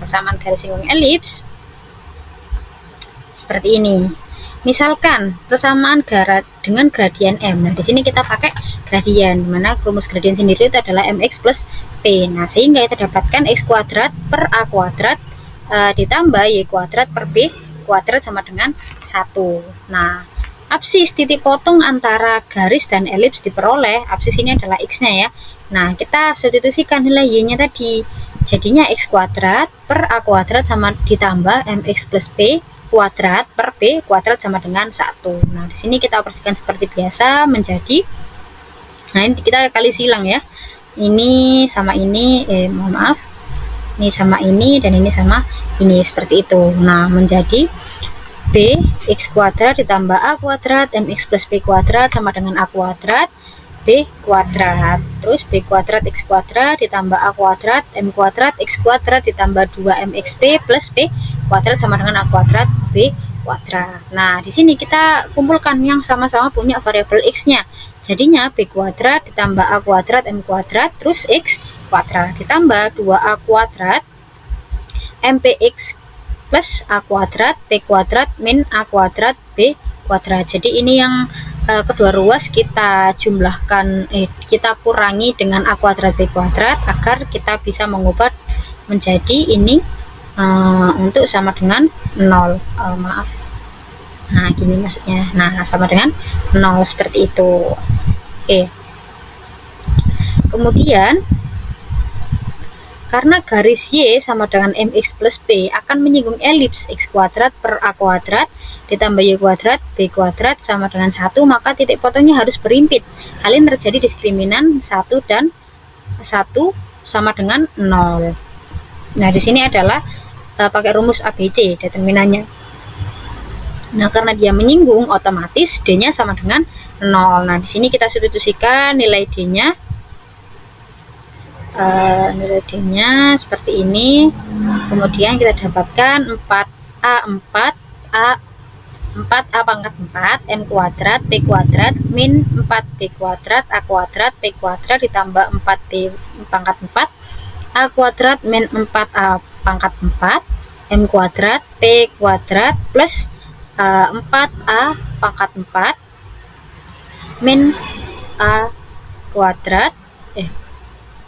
persamaan garis singgung elips seperti ini. Misalkan persamaan dengan gradien M. Nah, di sini kita pakai gradien, dimana rumus gradien sendiri itu adalah mx plus p. Nah, sehingga kita dapatkan x kuadrat per a kuadrat ditambah y kuadrat per b kuadrat sama dengan 1. Nah, absis titik potong antara garis dan elips diperoleh. Absis ini adalah x-nya ya. Nah, kita substitusikan nilai y-nya tadi. Jadinya x kuadrat per a kuadrat sama ditambah mx plus p kuadrat per b kuadrat sama dengan 1. Nah, di sini kita operasikan seperti biasa menjadi, nah ini kita kali silang ya. Ini sama ini, mohon maaf. Ini sama ini dan ini sama ini seperti itu. Nah, menjadi b x kuadrat ditambah a kuadrat mx plus b kuadrat sama dengan a kuadrat b kuadrat. Terus b kuadrat x kuadrat ditambah a kuadrat m kuadrat x kuadrat ditambah 2mxp plus b kuadrat sama dengan a kuadrat b kuadrat. Nah, di sini kita kumpulkan yang sama-sama punya variabel x-nya. Jadinya b kuadrat ditambah a kuadrat m kuadrat terus x kuadrat ditambah 2a kuadrat mpx plus a kuadrat b kuadrat min a kuadrat b kuadrat. Jadi ini yang kedua ruas kita jumlahkan, kita kurangi dengan a kuadrat b kuadrat agar kita bisa mengubah menjadi ini untuk sama dengan 0. Maaf. Nah, gini maksudnya. Nah, sama dengan 0 seperti itu. Oke. Kemudian karena garis y sama dengan mx plus p akan menyinggung elips x kuadrat per a kuadrat ditambah y kuadrat b kuadrat sama dengan 1, maka titik potongnya harus berimpit. Hal ini terjadi diskriminan 1 dan 1 sama dengan 0. Nah, di sini adalah pakai rumus ABC determinannya. Nah, karena dia menyinggung, otomatis D-nya sama dengan 0. Nah, di sini kita substitusikan nilai D-nya. Nilai D-nya seperti ini. Kemudian kita dapatkan 4A pangkat 4 M kuadrat P kuadrat min 4B kuadrat A kuadrat P kuadrat ditambah 4B pangkat 4 A kuadrat min 4A pangkat 4 M kuadrat P kuadrat plus 4A pangkat 4 min A kuadrat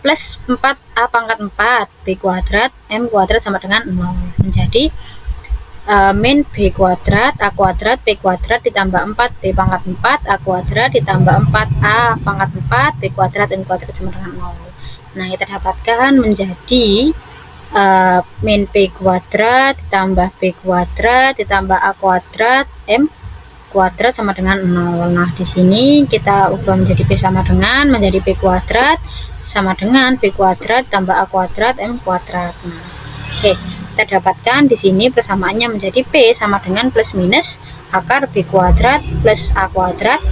plus 4A pangkat 4 B kuadrat M kuadrat sama dengan 0. Menjadi min B kuadrat A kuadrat B kuadrat ditambah 4B pangkat 4 A kuadrat ditambah 4A pangkat 4 B kuadrat M kuadrat sama dengan 0. Nah, kita dapatkan menjadi min B kuadrat ditambah B kuadrat ditambah A kuadrat M kuadrat sama dengan 0. Nah, di sini kita ubah menjadi B sama dengan menjadi B kuadrat sama dengan B kuadrat tambah A kuadrat M kuadrat. Nah, oke, kita dapatkan di sini persamaannya menjadi P sama dengan plus minus akar B kuadrat plus A kuadrat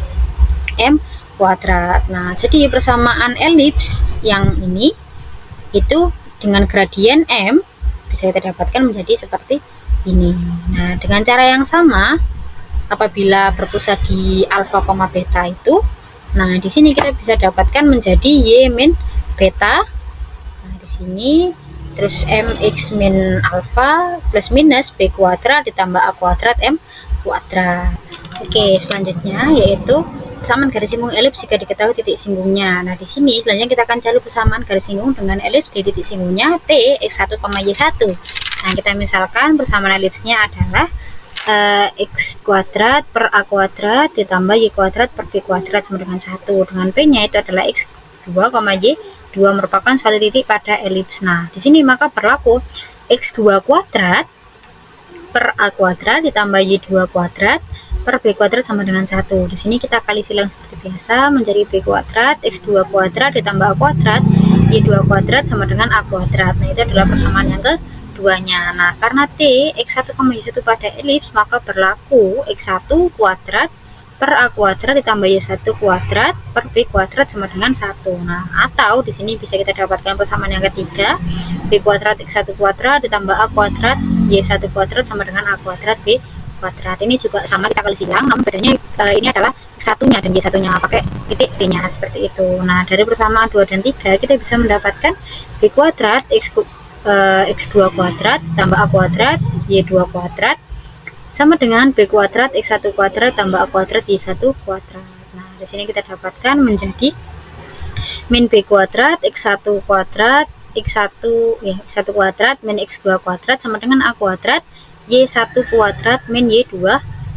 M kuadrat. Nah, jadi persamaan elips yang ini itu dengan gradien M bisa kita dapatkan menjadi seperti ini. Nah, dengan cara yang sama apabila berpusat di alfa, beta itu, nah di sini kita bisa dapatkan menjadi y min beta. Nah, di sini terus mx min alfa plus minus b kuadrat ditambah a kuadrat m kuadrat. Oke, selanjutnya yaitu persamaan garis singgung elips jika diketahui titik singgungnya. Nah, di sini selanjutnya kita akan cari persamaan garis singgung dengan elips di titik singgungnya t x1, y1. Nah, kita misalkan persamaan elipsnya adalah x kuadrat per a kuadrat ditambah y kuadrat per b kuadrat sama dengan 1, dengan p nya itu adalah x2, y2 merupakan suatu titik pada elips. Nah, di sini maka berlaku x2 kuadrat per a kuadrat ditambah y2 kuadrat per b kuadrat sama dengan 1. Di sini kita kali silang seperti biasa menjadi b kuadrat x2 kuadrat ditambah a kuadrat y2 kuadrat sama dengan a kuadrat. Nah, itu adalah persamaan yang keduanya. Nah, karena t x1, y1 pada elips, maka berlaku x1 kuadrat per a kuadrat ditambah y1 kuadrat per b kuadrat sama dengan 1. Nah, atau di sini bisa kita dapatkan persamaan yang ketiga, b kuadrat x1 kuadrat ditambah a kuadrat y1 kuadrat sama dengan a kuadrat b kuadrat. Ini juga sama kita kali silang, namun bedanya ini adalah x1-nya dan y1-nya pakai titik t-nya seperti itu. Nah, dari persamaan 2 dan 3 kita bisa mendapatkan b kuadrat x X2 kuadrat tambah A kuadrat Y2 kuadrat sama dengan B kuadrat X1 kuadrat tambah A kuadrat Y1 kuadrat. Nah, di sini kita dapatkan menjadi min B kuadrat X1 kuadrat X1 kuadrat min X2 kuadrat sama dengan A kuadrat Y1 kuadrat min Y2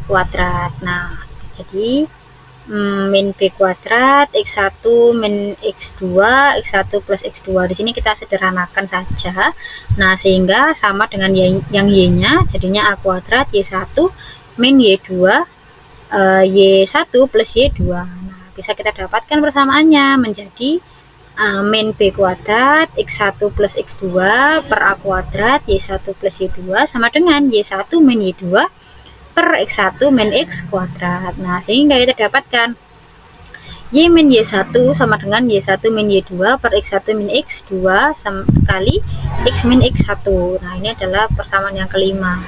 kuadrat. Nah, jadi min B kuadrat X1 min X2 X1 plus X2 di sini kita sederhanakan saja. Nah, sehingga sama dengan yang Y-nya jadinya A kuadrat Y1 min Y2 Y1 plus Y2. Nah, bisa kita dapatkan persamaannya menjadi min B kuadrat X1 plus X2 per A kuadrat Y1 plus Y2 sama dengan Y1 min Y2 per X1 min X kuadrat. Nah, sehingga kita dapatkan Y min Y1 sama dengan Y1 min Y2 per X1 min X2 sama kali X min X1. Nah, ini adalah persamaan yang kelima.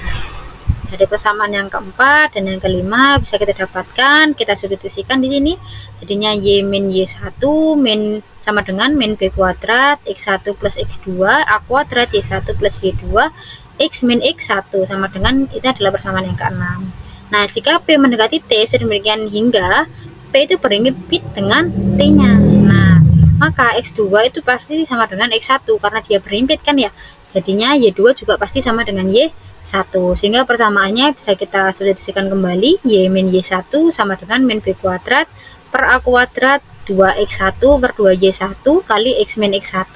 Dari persamaan yang keempat dan yang kelima bisa kita dapatkan, kita substitusikan di sini. Jadinya Y min Y1 min sama dengan min B kuadrat X1 plus X2 A kuadrat Y1 plus Y2 X min X1 sama dengan, itu adalah persamaan yang keenam. Nah, jika P mendekati T sedemikian hingga P itu berimpit dengan T-nya. Nah, maka X2 itu pasti sama dengan X1 karena dia berimpit kan ya. Jadinya Y2 juga pasti sama dengan Y1. Sehingga persamaannya bisa kita substitusikan kembali. Y min Y1 sama dengan min B kuadrat per A kuadrat 2X1 per 2Y1 kali X min X1.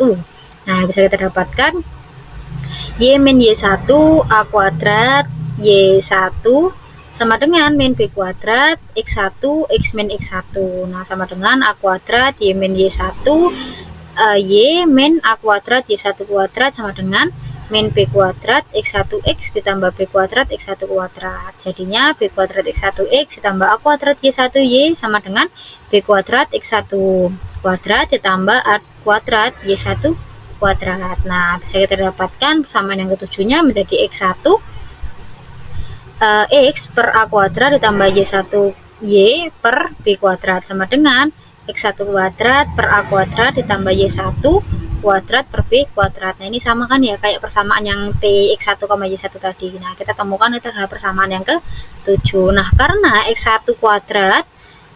Nah, bisa kita dapatkan Y min Y1 A kuadrat Y1 sama dengan min B kuadrat X1 X min X1. Nah, sama dengan A kuadrat Y min Y1 Y min A kuadrat Y1 kuadrat sama dengan min B kuadrat X1X ditambah B kuadrat X1 kuadrat. Jadinya B kuadrat X1X ditambah A kuadrat Y1Y sama dengan B kuadrat X1 kuadrat ditambah A kuadrat Y1 kuadrat. Nah, bisa kita dapatkan persamaan yang ketujuhnya menjadi X1 X per A kuadrat ditambah Y1 Y per B kuadrat sama dengan X1 kuadrat per A kuadrat ditambah Y1 kuadrat per B kuadrat. Nah, ini sama kan ya kayak persamaan yang T X1, Y1 tadi. Nah, kita temukan itu adalah persamaan yang ke-7. Nah, karena X1 kuadrat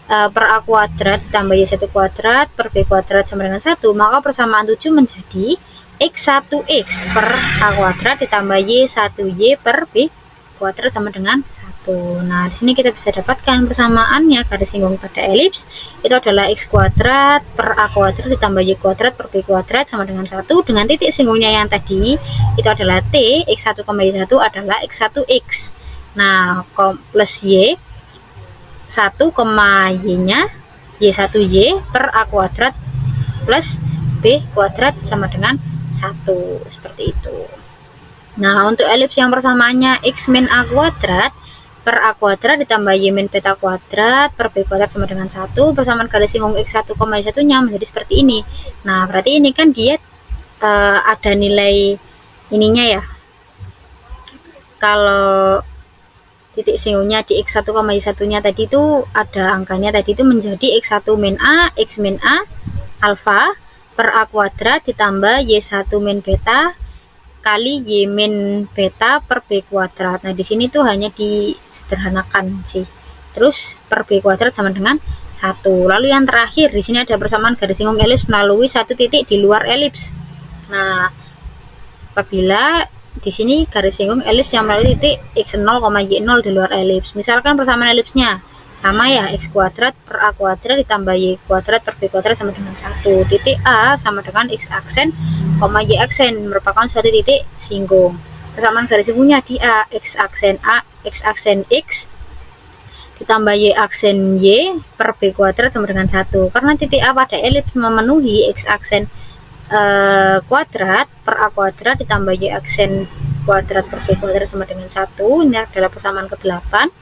per A kuadrat ditambah Y1 kuadrat per B kuadrat sama dengan 1, maka persamaan 7 menjadi X1X per A kuadrat ditambah Y1Y per B kuadrat sama dengan 1. Nah, di sini kita bisa dapatkan persamaannya garis singgung pada elips itu adalah X kuadrat per A kuadrat ditambah Y kuadrat per B kuadrat sama dengan 1 dengan titik singgungnya yang tadi itu adalah T X1, Y1 adalah X1X. Nah, plus Y 1, Y-nya Y1Y per A kuadrat plus B kuadrat sama dengan 1 seperti itu. Nah, untuk elips yang persamaannya X min A kuadrat per A kuadrat ditambah Y min beta kuadrat per B kuadrat sama dengan 1, persamaan garis singgung X1, Y1 nya menjadi seperti ini. Nah, berarti ini kan dia ada nilai ininya ya. Kalau titik singgungnya di X1, Y1 nya tadi itu ada angkanya tadi itu menjadi X1 min A, X min A alfa per A kuadrat ditambah Y1 min beta kali Y min beta per B kuadrat. Nah, di sini tuh hanya disederhanakan sih. Terus per B kuadrat sama dengan 1. Lalu yang terakhir di sini ada persamaan garis singgung elips melalui satu titik di luar elips. Nah, apabila di sini garis singgung elips yang melalui titik X0, Y0 di luar elips. Misalkan persamaan elipsnya sama ya, X kuadrat per A kuadrat ditambah Y kuadrat per B kuadrat sama dengan 1. Titik A sama dengan X aksen, Y aksen merupakan suatu titik singgung. Persamaan garis singgungnya di A, X aksen X ditambah Y aksen Y per B kuadrat sama dengan 1. Karena titik A pada elips memenuhi X aksen kuadrat per A kuadrat ditambah Y aksen kuadrat per B kuadrat sama dengan 1. Ini adalah persamaan ke-8.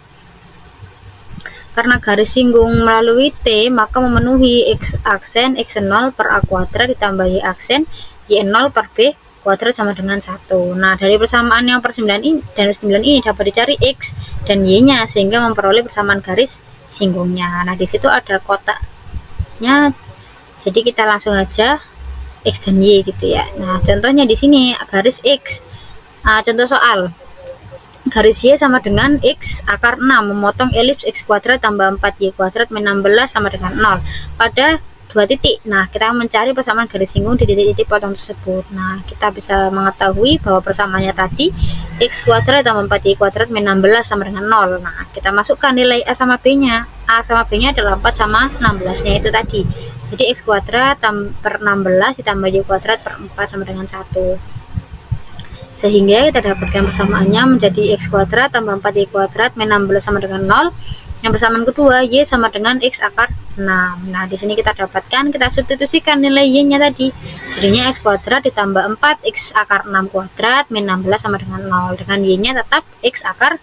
Karena garis singgung melalui T, maka memenuhi X aksen X0 per A kuadrat ditambah Y aksen Y0 per B kuadrat sama dengan 1. Nah, dari persamaan yang per 9 ini dan 9 ini dapat dicari X dan Y-nya sehingga memperoleh persamaan garis singgungnya. Nah, di situ ada kotaknya. Jadi kita langsung aja X dan Y gitu ya. Nah, contohnya di sini garis X. Contoh soal. Garis Y sama dengan X akar 6 memotong elips X kuadrat tambah 4Y kuadrat min 16 sama dengan 0 pada 2 titik. Nah, kita mencari persamaan garis singgung di titik-titik potong tersebut. Nah, kita bisa mengetahui bahwa persamaannya tadi X kuadrat tambah 4Y kuadrat min 16 sama dengan 0. Nah, kita masukkan nilai A sama B-nya. A sama B-nya adalah 4 sama 16-nya itu tadi. Jadi X kuadrat per 16 ditambah Y kuadrat per 4 sama dengan 1. Sehingga kita dapatkan persamaannya menjadi X kuadrat tambah 4Y kuadrat min 16 sama dengan 0. Yang persamaan kedua, Y sama dengan X akar 6. Nah, di sini kita dapatkan, kita substitusikan nilai Y-nya tadi. Jadinya X kuadrat ditambah 4 X akar 6 kuadrat min 16 sama dengan 0. Dengan Y-nya tetap X akar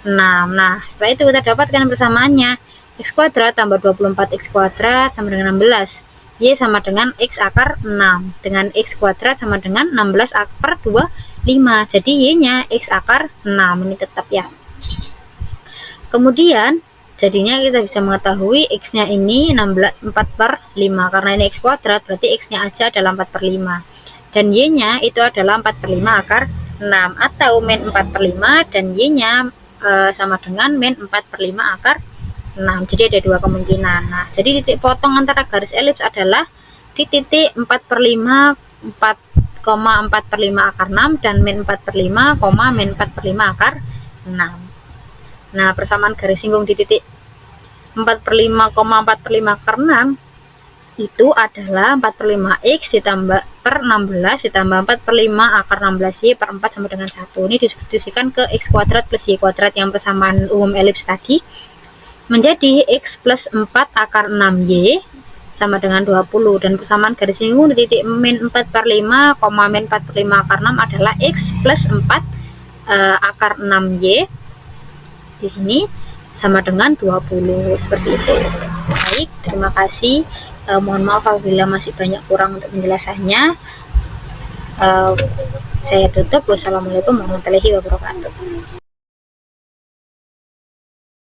6. Nah, setelah itu kita dapatkan persamaannya. X kuadrat tambah 24 X kuadrat sama dengan 16. Y sama dengan X akar 6. Dengan X kuadrat sama dengan 16 per 25. Jadi Y-nya X akar 6. Ini tetap ya. Kemudian jadinya kita bisa mengetahui X-nya ini 4 per 5. Karena ini X kuadrat, berarti X-nya aja adalah 4 per 5. Dan Y-nya itu adalah 4 per 5 akar 6. Atau min 4 per 5 dan Y-nya sama dengan min 4 per 5 akar 6. Jadi ada dua kemungkinan. Nah, jadi titik potong antara garis elips adalah di titik 4 per 5, 4,4 per 5 akar 6 dan min 4 per 5, min 4 per 5 akar 6. Nah, persamaan garis singgung di titik 4 per 5,4 per 5 akar 6 itu adalah 4 per 5 X ditambah per 16 ditambah 4 per 5 akar 16Y per 4 sama dengan 1. Ini disubstitusikan ke X kuadrat plus Y kuadrat yang persamaan umum elips tadi menjadi X plus 4 akar 6Y sama dengan 20. Dan persamaan garis singgung di titik min 4 per 5, min 4 per 5 akar 6 adalah X plus 4 akar 6Y di sini sama dengan 20. Seperti itu. Baik, terima kasih. Mohon maaf apabila masih banyak kurang untuk penjelasannya. Saya tutup. Wassalamualaikum warahmatullahi wabarakatuh.